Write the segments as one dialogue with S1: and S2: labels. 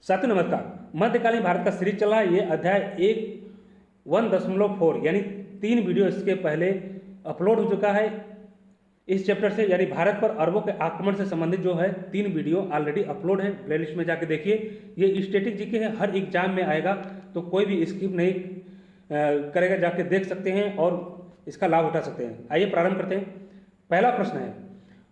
S1: साथियों नमस्कार। मध्यकालीन भारत का सीरीज चला है। ये अध्याय 1.4 यानी 3 वीडियो इसके पहले अपलोड हो चुका है। इस चैप्टर से यानी भारत पर अरबों के आक्रमण से संबंधित जो है 3 वीडियो ऑलरेडी अपलोड है। प्लेलिस्ट में जाके देखिए। ये स्टैटिक जीके है, हर एग्जाम में आएगा, तो कोई भी स्किप नहीं करेगा, जाके देख सकते हैं और इसका लाभ उठा सकते हैं। आइए प्रारंभ करते हैं। पहला प्रश्न है,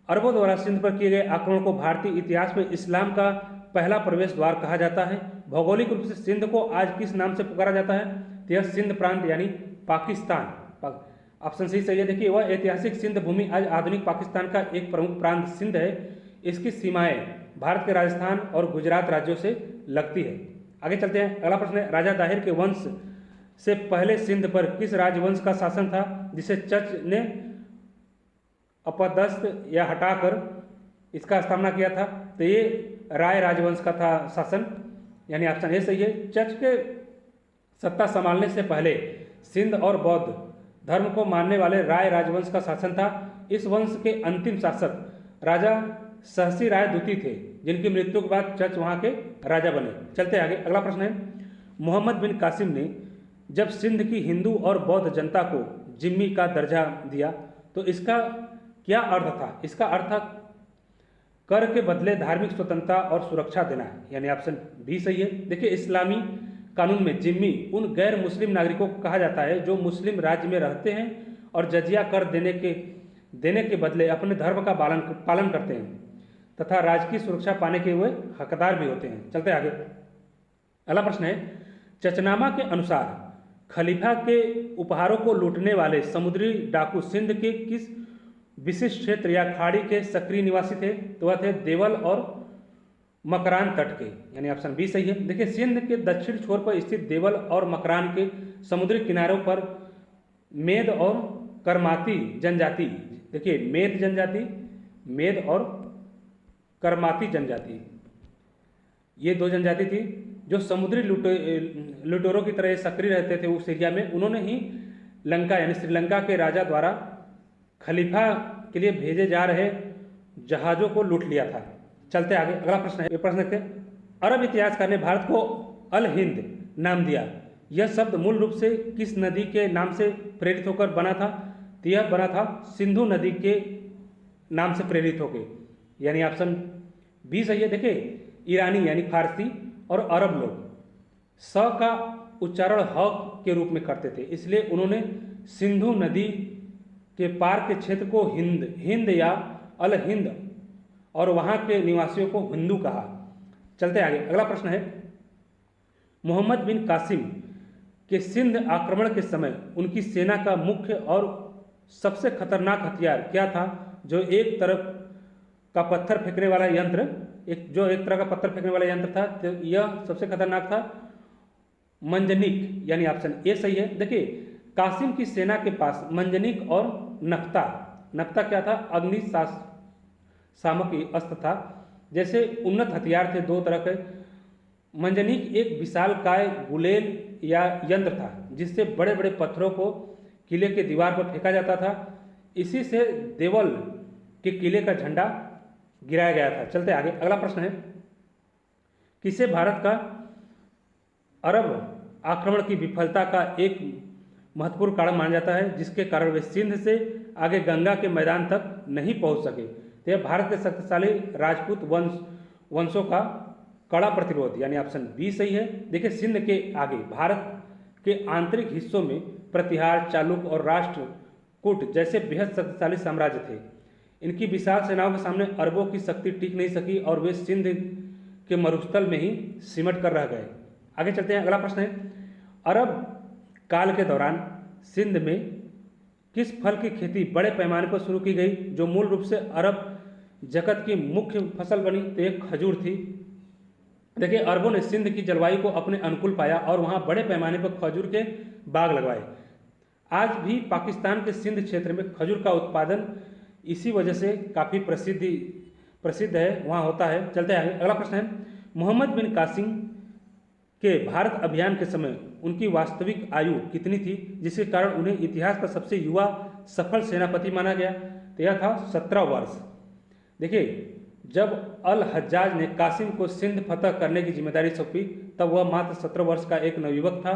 S1: अरबों द्वारा सिंध पर किए गए आक्रमण को भारतीय इतिहास में इस्लाम का पहला प्रवेश द्वार कहा जाता है। भौगोलिक रूप से सिंध को आज किस नाम से पुकारा जाता है? तो यह सिंध प्रांत यानी पाकिस्तान। ऑप्शन सही है। देखिए, वह ऐतिहासिक सिंध भूमि आज आधुनिक पाकिस्तान का एक प्रमुख प्रांत सिंध है। इसकी सीमाएं भारत के राजस्थान और गुजरात राज्यों से लगती है। आगे चलते हैं। अगला प्रश्न है, राजा दाहिर के वंश से पहले सिंध पर किस राजवंश का शासन था जिसे चच ने अपदस्थ या हटाकर इसका स्थापना किया था? तो ये राय राजवंश का था शासन, यानी ऑप्शन ए सही है। चच के सत्ता संभालने से पहले सिंध और बौद्ध धर्म को मानने वाले राय राजवंश का शासन था। इस वंश के अंतिम शासक राजा सहसी राय द्वितीय थे, जिनकी मृत्यु के बाद चच वहां के राजा बने। चलते आगे। अगला प्रश्न है, मोहम्मद बिन कासिम ने जब सिंध की हिंदू और बौद्ध जनता को जिम्मी का दर्जा दिया तो इसका क्या अर्थ था? इसका अर्थ था कर के बदले धार्मिक स्वतंत्रता और सुरक्षा देना है, यानी ऑप्शन बी सही है। देखिए, इस्लामी कानून में जिम्मी उन गैर मुस्लिम नागरिकों को कहा जाता है जो मुस्लिम राज्य में रहते हैं और जजिया कर देने के बदले अपने धर्म का पालन करते हैं तथा राजकीय सुरक्षा पाने के हुए हकदार भी होते हैं। चलते आगे। अगला प्रश्न है, चचनामा के अनुसार खलीफा के उपहारों को लूटने वाले समुद्री डाकू सिंध के किस विशिष्ट क्षेत्र या खाड़ी के सक्रिय निवासी थे? तो वह थे देवल और मकरान तट के, यानी ऑप्शन बी सही है। देखिए, सिंध के दक्षिण छोर पर स्थित देवल और मकरान के समुद्री किनारों पर मेद और करमाती जनजाति, देखिए मेद और करमाती जनजाति, ये दो जनजाति थी जो समुद्री लुटेरों की तरह सक्रिय रहते थे उस एरिया में। उन्होंने ही लंका यानी श्रीलंका के राजा द्वारा खलीफा के लिए भेजे जा रहे जहाजों को लूट लिया था। चलते आगे। अगला प्रश्न है, ये प्रश्न है, अरब इतिहासकार ने भारत को अल हिंद नाम दिया। यह शब्द मूल रूप से किस नदी के नाम से प्रेरित होकर बना था? तो यह बना था सिंधु नदी के नाम से प्रेरित होकर, यानी ऑप्शन बी सही है। देखिए, ईरानी यानी फारसी और अरब लोग स का उच्चारण ह के रूप में करते थे, इसलिए उन्होंने सिंधु नदी के पार के क्षेत्र को हिंद या अल हिंद और वहां के निवासियों को हिंदू कहा। चलते आगे। अगला प्रश्न है, मोहम्मद बिन कासिम के सिंध आक्रमण के समय उनकी सेना का मुख्य और सबसे खतरनाक हथियार क्या था? जो एक तरह का पत्थर फेंकने वाला यंत्र था, तो यह सबसे खतरनाक था मंजनिक, यानी ऑप्शन ए सही है। देखिए, कासिम की सेना के पास मंजनिक और नक्ता क्या था? अग्निशामक अस्त्र था। जैसे उन्नत हथियार थे दो तरह के। मंजनिक एक विशालकाय गुलेल या यंत्र था जिससे बड़े बड़े पत्थरों को किले के दीवार पर फेंका जाता था। इसी से देवल के किले का झंडा गिराया गया था। चलते आगे। अगला प्रश्न है, किसे भारत का अरब आक्रमण की विफलता का एक महत्वपूर्ण कारण माना जाता है जिसके कारण वे सिंध से आगे गंगा के मैदान तक नहीं पहुंच सके? तो यह भारत के शक्तिशाली राजपूत वंशों का कड़ा प्रतिरोध, यानी ऑप्शन बी सही है। देखिए, सिंध के आगे भारत के आंतरिक हिस्सों में प्रतिहार, चालुक और राष्ट्रकूट जैसे बेहद शक्तिशाली साम्राज्य थे। इनकी विशाल सेनाओं के सामने अरबों की शक्ति टिक नहीं सकी और वे सिंध के मरुस्थल में ही सिमट कर रह गए। आगे चलते हैं। अगला प्रश्न है, अरब काल के दौरान सिंध में किस फल की खेती बड़े पैमाने पर शुरू की गई जो मूल रूप से अरब जगत की मुख्य फसल बनी? तो एक खजूर थी। देखिए, अरबों ने सिंध की जलवायु को अपने अनुकूल पाया और वहां बड़े पैमाने पर खजूर के बाग लगवाए। आज भी पाकिस्तान के सिंध क्षेत्र में खजूर का उत्पादन इसी वजह से काफ़ी प्रसिद्ध है, वहाँ होता है। चलते आगे। अगला प्रश्न है, मोहम्मद बिन कासिम के भारत अभियान के समय उनकी वास्तविक आयु कितनी थी जिसके कारण उन्हें इतिहास का सबसे युवा सफल सेनापति माना गया? तो यह था 17 वर्ष। देखिए, जब अल हज्जाज ने कासिम को सिंध फतह करने की जिम्मेदारी सौंपी तब वह मात्र 17 वर्ष का एक नवयुवक था।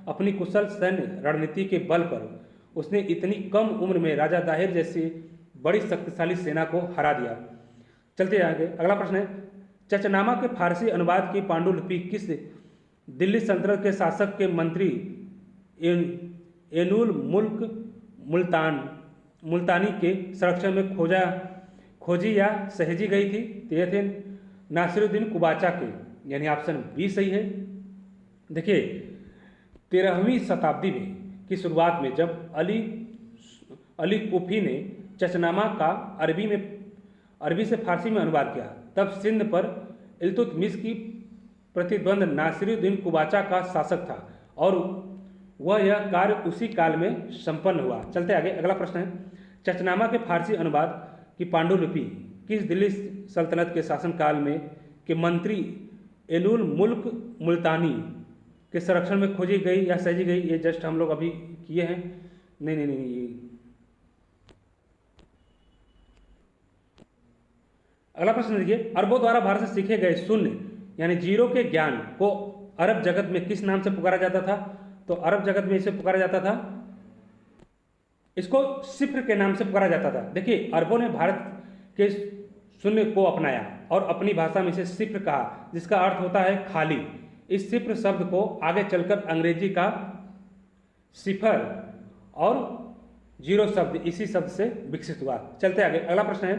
S1: अपनी कुशल सैन्य रणनीति के बल पर उसने इतनी कम उम्र में राजा दाहिर जैसी बड़ी शक्तिशाली सेना को हरा दिया। चलते आगे, अगला प्रश्न है, चचनामा के फारसी अनुवाद की पांडुलिपि किस दिल्ली सल्तनत के शासक के मंत्री एनुल मुल्क मुल्तानी के संरक्षण में खोजी या सहेजी गई थी? तो ये थे नासिरुद्दीन कुबाचा के, यानी ऑप्शन बी सही है। देखिए 13वीं शताब्दी में की शुरुआत में जब अली कुफी ने चचनामा का अरबी से फारसी में अनुवाद किया तब सिंध पर इल्तुतमिश की प्रतिद्वंद नासिरुद्दीन कुबाचा का शासक था और वह यह कार्य उसी काल में संपन्न हुआ। चलते आगे, अगला प्रश्न है, चचनामा के फारसी अनुवाद की पांडुलिपि किस दिल्ली सल्तनत के शासनकाल में के मंत्री एनुल मुल्क मुल्तानी के संरक्षण में खोजी गई या सहेजी गई? ये जस्ट हम लोग अभी किए हैं। नहीं, ये अगला प्रश्न देखिए, अरबों द्वारा भारत से सीखे गए शून्य यानी जीरो के ज्ञान को अरब जगत में किस नाम से पुकारा जाता था? तो अरब जगत में इसे पुकारा जाता था, इसको सिफ्र के नाम से पुकारा जाता था। देखिए अरबों ने भारत के शून्य को अपनाया और अपनी भाषा में इसे सिफ्र कहा, जिसका अर्थ होता है खाली। इस सिफ्र शब्द को आगे चलकर अंग्रेजी का सिफर और जीरो शब्द इसी शब्द से विकसित हुआ। चलते आगे, अगला प्रश्न है,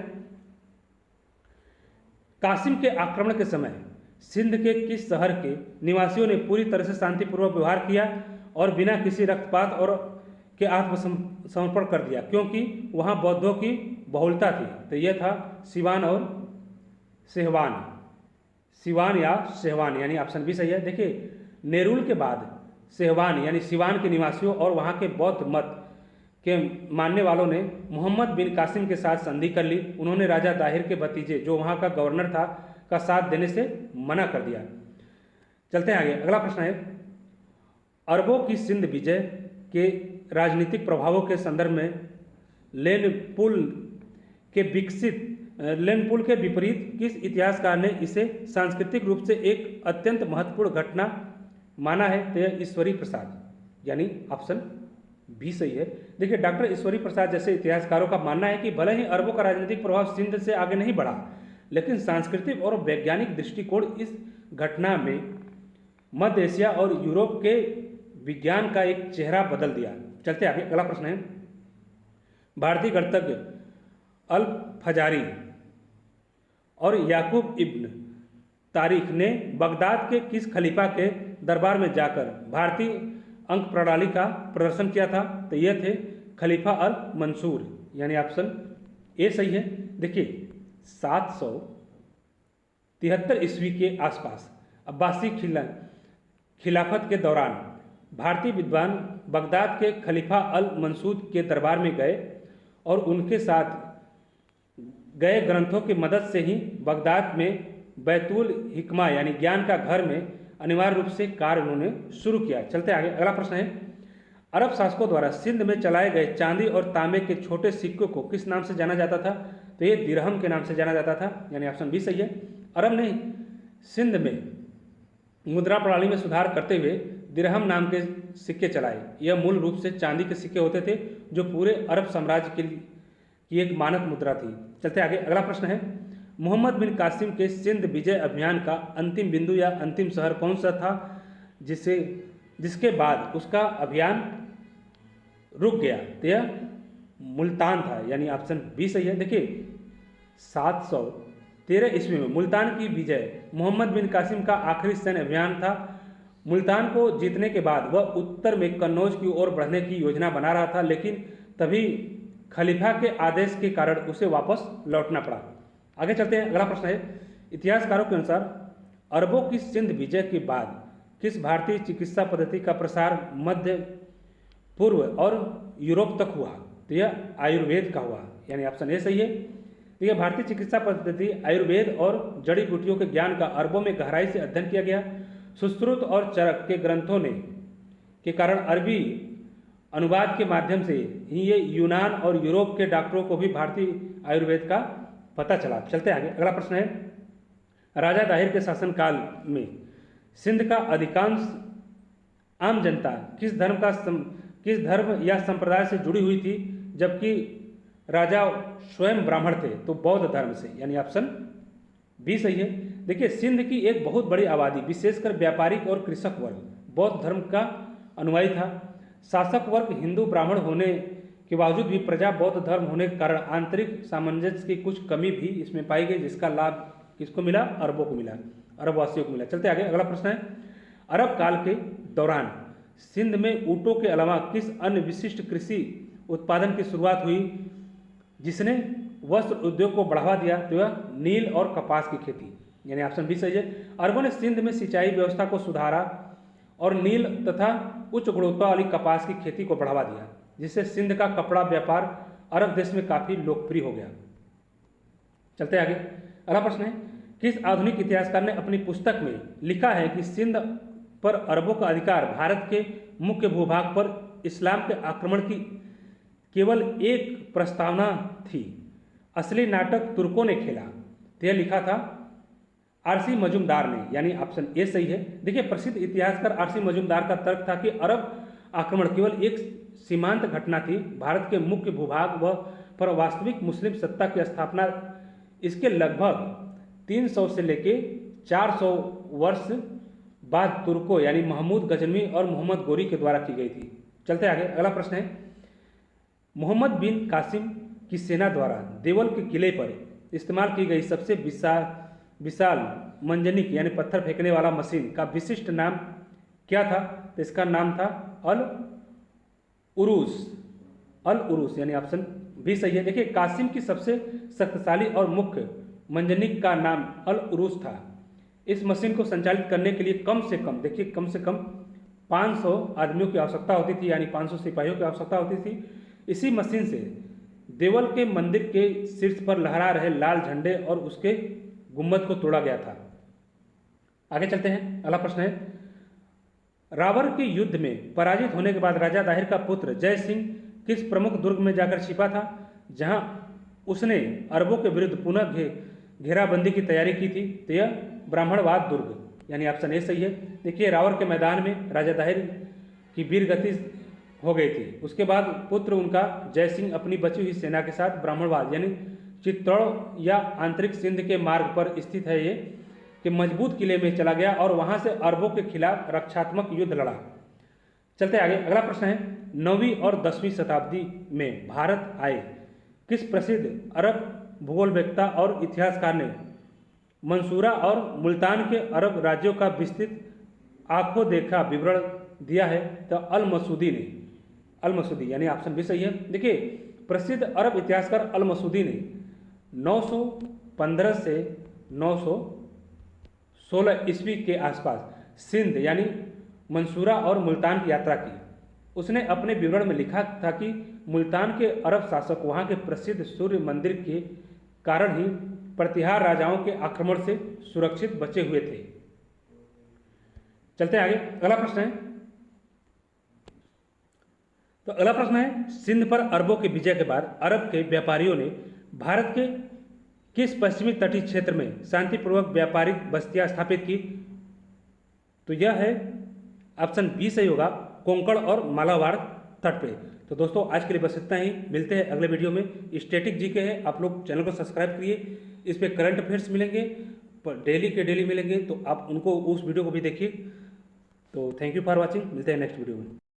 S1: कासिम के आक्रमण के समय सिंध के किस शहर के निवासियों ने पूरी तरह से शांतिपूर्वक व्यवहार किया और बिना किसी रक्तपात और के आत्मसमर्पण कर दिया, क्योंकि वहां बौद्धों की बहुलता थी? तो यह था सिवान और सेहवान, सिवान या सेहवान, यानी ऑप्शन बी सही है। देखिए नेरुल के बाद सेहवान यानी सिवान के निवासियों और वहां के बौद्ध मत के मानने वालों ने मोहम्मद बिन कासिम के साथ संधि कर ली। उन्होंने राजा दाहिर के भतीजे जो वहां का गवर्नर था का साथ देने से मना कर दिया। चलते हैं आगे, अगला प्रश्न है, अरबों की सिंध विजय के राजनीतिक प्रभावों के संदर्भ में लेनपुल के विपरीत किस इतिहासकार ने इसे सांस्कृतिक रूप से एक अत्यंत महत्वपूर्ण घटना माना है? तो यह ईश्वरी प्रसाद, यानी ऑप्शन बी सही है। देखिए डॉक्टर ईश्वरी प्रसाद जैसे इतिहासकारों का मानना है कि भले ही अरबों का राजनीतिक प्रभाव सिंध से आगे नहीं बढ़ा, लेकिन सांस्कृतिक और वैज्ञानिक दृष्टिकोण इस घटना में मध्य एशिया और यूरोप के विज्ञान का एक चेहरा बदल दिया। चलते आगे, अगला प्रश्न है, भारतीय गणितज्ञ अल फजारी और याकूब इब्न तारीख ने बगदाद के किस खलीफा के दरबार में जाकर भारतीय अंक प्रणाली का प्रदर्शन किया था? तो यह थे खलीफा अल मंसूर, यानी ऑप्शन ए सही है। देखिए 773 ईस्वी के आसपास अब्बासी खिलाफत के दौरान भारतीय विद्वान बगदाद के खलीफा अल मंसूर के दरबार में गए और उनके साथ गए ग्रंथों की मदद से ही बगदाद में बैतुल हिकमा यानी ज्ञान का घर में अनिवार्य रूप से कार्य उन्होंने शुरू किया। चलते आगे, अगला प्रश्न है, अरब शासकों द्वारा सिंध में चलाए गए चांदी और तांबे के छोटे सिक्कों को किस नाम से जाना जाता था? तो ये दिरहम के नाम से जाना जाता था, यानी ऑप्शन बी सही है। अरब ने सिंध में मुद्रा प्रणाली में सुधार करते हुए दिरहम नाम के सिक्के चलाए। यह मूल रूप से चांदी के सिक्के होते थे जो पूरे अरब साम्राज्य की एक मानक मुद्रा थी। चलते आगे, अगला प्रश्न है, मोहम्मद बिन कासिम के सिंध विजय अभियान का अंतिम बिंदु या अंतिम शहर कौन सा था जिसके बाद उसका अभियान रुक गया? तो यह मुल्तान था, यानी ऑप्शन बी सही है। देखिए 713 ईस्वी में मुल्तान की विजय मोहम्मद बिन कासिम का आखिरी सैन्य अभियान था। मुल्तान को जीतने के बाद वह उत्तर में कन्नौज की ओर बढ़ने की योजना बना रहा था, लेकिन तभी खलीफा के आदेश के कारण उसे वापस लौटना पड़ा। आगे चलते हैं, अगला प्रश्न है, इतिहासकारों के अनुसार अरबों की सिंध विजय के बाद किस भारतीय चिकित्सा पद्धति का प्रसार मध्य पूर्व और यूरोप तक हुआ? तो यह आयुर्वेद का हुआ, यानी ऑप्शन ए सही है। तो यह भारतीय चिकित्सा पद्धति आयुर्वेद और जड़ी बूटियों के ज्ञान का अरबों में गहराई से अध्ययन किया गया। सुश्रुत और चरक के ग्रंथों ने के कारण अरबी अनुवाद के माध्यम से ही ये यूनान और यूरोप के डॉक्टरों को भी भारतीय आयुर्वेद का पता चला। चलते आगे, अगला प्रश्न है, राजा दाहिर के शासनकाल में सिंध का अधिकांश आम जनता किस धर्म या संप्रदाय से जुड़ी हुई थी, जबकि राजा स्वयं ब्राह्मण थे? तो बौद्ध धर्म से, यानी ऑप्शन बी सही है। देखिए, सिंध की एक बहुत बड़ी आबादी, विशेषकर व्यापारिक और कृषक वर्ग, बौद्ध धर्म का अनुयायी था। शासक वर्ग हिंदू ब्राह्मण होने के बावजूद भी प्रजा बौद्ध धर्म होने के कारण आंतरिक सामंजस्य की कुछ कमी भी इसमें पाई गई, जिसका लाभ किसको मिला? अरबों को मिला, अरबवासियों को मिला। चलते आगे, अगला प्रश्न है, अरब काल के दौरान सिंध में ऊँटों के अलावा किस अन्य विशिष्ट कृषि उत्पादन की शुरुआत हुई जिसने वस्त्र उद्योग को बढ़ावा दिया? तो यह नील और कपास की खेती, यानी ऑप्शन बी सही है। अरबों ने सिंध में सिंचाई व्यवस्था को सुधारा और नील तथा उच्च गुणवत्ता वाली कपास की खेती को बढ़ावा दिया, जिससे सिंध का कपड़ा व्यापार अरब देश में काफ़ी लोकप्रिय हो गया। चलते आगे, अगला प्रश्न है, किस आधुनिक इतिहासकार ने अपनी पुस्तक में लिखा है कि सिंध पर अरबों का अधिकार भारत के मुख्य भूभाग पर इस्लाम के आक्रमण की केवल एक प्रस्तावना थी, असली नाटक तुर्कों ने खेला? तो यह लिखा था आरसी मजूमदार ने, यानी ऑप्शन ए सही है। देखिए, प्रसिद्ध इतिहासकार आरसी मजूमदार का तर्क था कि अरब आक्रमण केवल एक सीमांत घटना थी, भारत के मुख्य भूभाग व पर वास्तविक मुस्लिम सत्ता की स्थापना इसके लगभग 300 से लेके 400 वर्ष बाद तुर्कों यानी महमूद गजनवी और मोहम्मद गोरी के द्वारा की गई थी। चलते आगे, अगला प्रश्न है, मोहम्मद बिन कासिम की सेना द्वारा देवल के किले पर इस्तेमाल की गई सबसे विशाल मंजनिक यानी पत्थर फेंकने वाला मशीन का विशिष्ट नाम क्या था? तो इसका नाम था अल उरूस, यानी ऑप्शन बी सही है। देखिए, कासिम की सबसे शक्तिशाली और मुख्य मंजनिक का नाम अल उरूस था। इस मशीन को संचालित करने के लिए कम से कम 500 आदमियों की आवश्यकता होती थी, यानी 500 सिपाहियों की आवश्यकता होती थी। इसी मशीन से देवल के मंदिर के शीर्ष पर लहरा रहे लाल झंडे और उसके गुम्बद को तोड़ा गया था। आगे चलते हैं, अगला प्रश्न है, रावर के युद्ध में पराजित होने के बाद राजा दाहिर का पुत्र जय सिंह किस प्रमुख दुर्ग में जाकर छिपा था, जहां उसने अरबों के विरुद्ध पुनः घेराबंदी की तैयारी की थी? तो यह ब्राह्मणवाद दुर्ग, यानी ऑप्शन ए सही है। देखिए, रावर के मैदान में राजा दाहिर की वीर गति हो गई थी। उसके बाद पुत्र उनका जय सिंह अपनी बची हुई सेना के साथ ब्राह्मणवाद यानी चित्तौड़ या आंतरिक सिंध के मार्ग पर स्थित है ये कि मजबूत किले में चला गया और वहां से अरबों के खिलाफ रक्षात्मक युद्ध लड़ा। चलते आगे, अगला प्रश्न है, 9वीं और 10वीं शताब्दी में भारत आए किस प्रसिद्ध अरब भूगोलवेत्ता और इतिहासकार ने मंसूरा और मुल्तान के अरब राज्यों का विस्तृत आंखों देखा विवरण दिया है? तो अल मसूदी यानी ऑप्शन भी सही है। देखिए, प्रसिद्ध अरब इतिहासकार अल मसूदी ने 915 से 916 ईस्वी के आसपास सिंध यानी मंसूरा और मुल्तान की यात्रा की। उसने अपने विवरण में लिखा था कि मुल्तान के अरब शासक वहां के प्रसिद्ध सूर्य मंदिर के कारण ही प्रतिहार राजाओं के आक्रमण से सुरक्षित बचे हुए थे। चलते आगे, अगला प्रश्न है, तो अगला प्रश्न है, सिंध पर अरबों के विजय के बाद अरब के व्यापारियों ने भारत के किस पश्चिमी तटीय क्षेत्र में शांतिपूर्वक व्यापारिक बस्तियां स्थापित की? तो यह है ऑप्शन बी सही होगा, कोंकण और मालाबार तट पे। तो दोस्तों, आज के लिए बस इतना ही, मिलते हैं अगले वीडियो में। स्टैटिक जीके है, आप लोग चैनल को सब्सक्राइब करिए, इस पे करंट अफेयर्स मिलेंगे, डेली के डेली मिलेंगे, तो आप उनको उस वीडियो को भी देखिए। तो थैंक यू फॉर वॉचिंग, मिलते हैं नेक्स्ट वीडियो में।